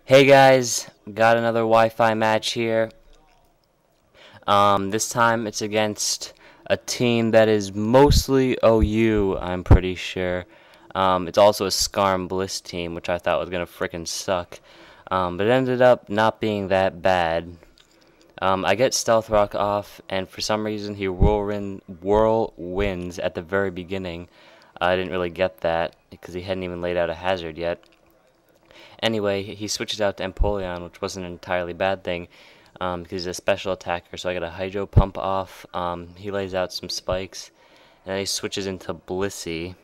Hey guys, got another Wi-Fi match here. This time it's against a team that is mostly OU, I'm pretty sure. It's also a Scarm Bliss team, which I thought was gonna frickin' suck. But it ended up not being that bad. I get Stealth Rock off, and for some reason he whirlwinds at the very beginning. I didn't really get that, because he hadn't even laid out a hazard yet. Anyway, he switches out to Empoleon, which wasn't an entirely bad thing, because he's a special attacker, so I got a Hydro Pump off. He lays out some spikes, and then he switches into Blissey.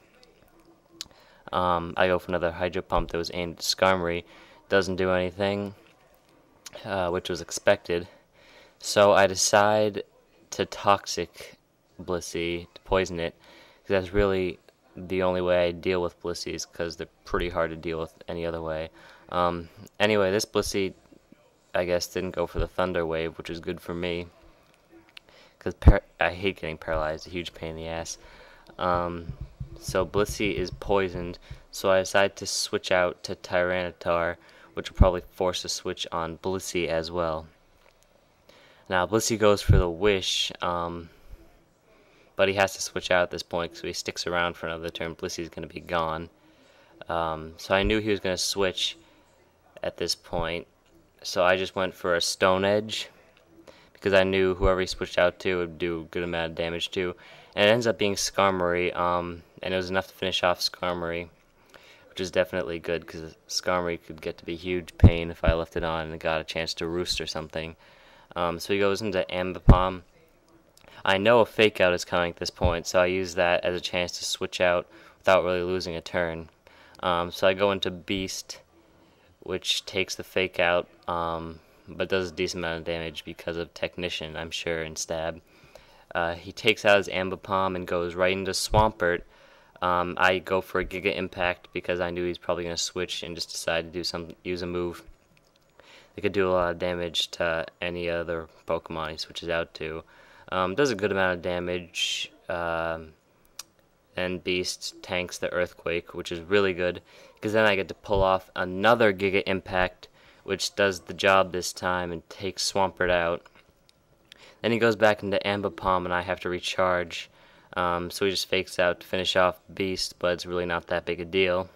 I go for another Hydro Pump that was aimed at Skarmory. Doesn't do anything, which was expected. So I decide to Toxic Blissey, to poison it, because that's really the only way I deal with Blissies, because they're pretty hard to deal with any other way. Anyway, this Blissey, I guess, didn't go for the Thunder Wave, which is good for me, because I hate getting paralyzed, a huge pain in the ass. So Blissey is poisoned, so I decide to switch out to Tyranitar, which will probably force a switch on Blissey as well. Now, Blissey goes for the Wish, but he has to switch out at this point, so he sticks around for another turn. Blissey's going to be gone. So I knew he was going to switch at this point, so I just went for a Stone Edge, because I knew whoever he switched out to would do a good amount of damage to. And it ends up being Skarmory, and it was enough to finish off Skarmory, which is definitely good, because Skarmory could get to be a huge pain if I left it on and got a chance to roost or something. So he goes into Ambipom. I know a Fake Out is coming at this point, so I use that as a chance to switch out without really losing a turn. So I go into Beast, which takes the Fake Out, but does a decent amount of damage because of Technician, I'm sure, and Stab. He takes out his Ambipom and goes right into Swampert. I go for a Giga Impact because I knew he's probably going to switch and just decide to use a move. It could do a lot of damage to any other Pokemon he switches out to. Does a good amount of damage, and Beast tanks the Earthquake, which is really good, because then I get to pull off another Giga Impact, which does the job this time and takes Swampert out. Then he goes back into Ambipom, and I have to recharge, so he just fakes out to finish off Beast, but it's really not that big a deal.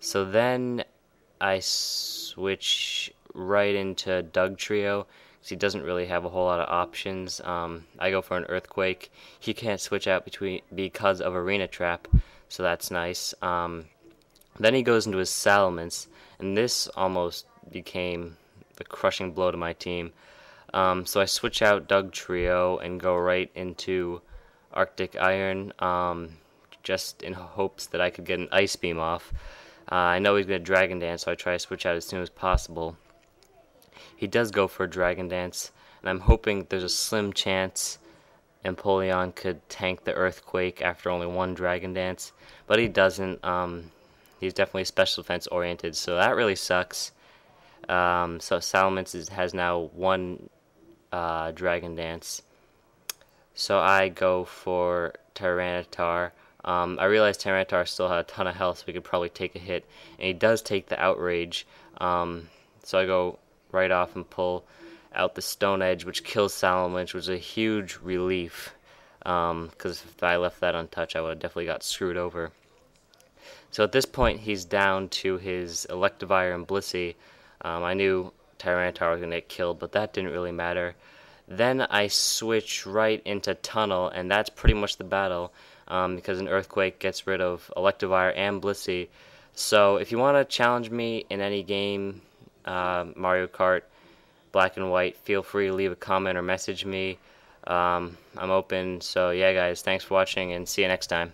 So then I switch right into Dugtrio, because he doesn't really have a whole lot of options. I go for an Earthquake. He can't switch out because of Arena Trap, so that's nice. Then he goes into his Salamence, and this almost became the crushing blow to my team. So I switch out Dugtrio and go right into Arctic Iron, just in hopes that I could get an Ice Beam off. I know he's going to Dragon Dance, so I try to switch out as soon as possible. He does go for a Dragon Dance, and I'm hoping there's a slim chance Empoleon could tank the Earthquake after only one Dragon Dance, but he doesn't. He's definitely special defense oriented, so that really sucks. So Salamence has now one Dragon Dance. So I go for Tyranitar. I realized Tyranitar still had a ton of health, so we could probably take a hit, and he does take the Outrage. So I go right off and pull out the Stone Edge, which kills Salamence, which was a huge relief, because if I left that untouched, I would have definitely got screwed over. So at this point, he's down to his Electivire and Blissey. I knew Tyranitar was going to get killed, but that didn't really matter. Then I switch right into Tunnel, and that's pretty much the battle, because an Earthquake gets rid of Electivire and Blissey. So if you want to challenge me in any game, Mario Kart, Black and White, feel free to leave a comment or message me. I'm open. So yeah, guys, thanks for watching, and see you next time.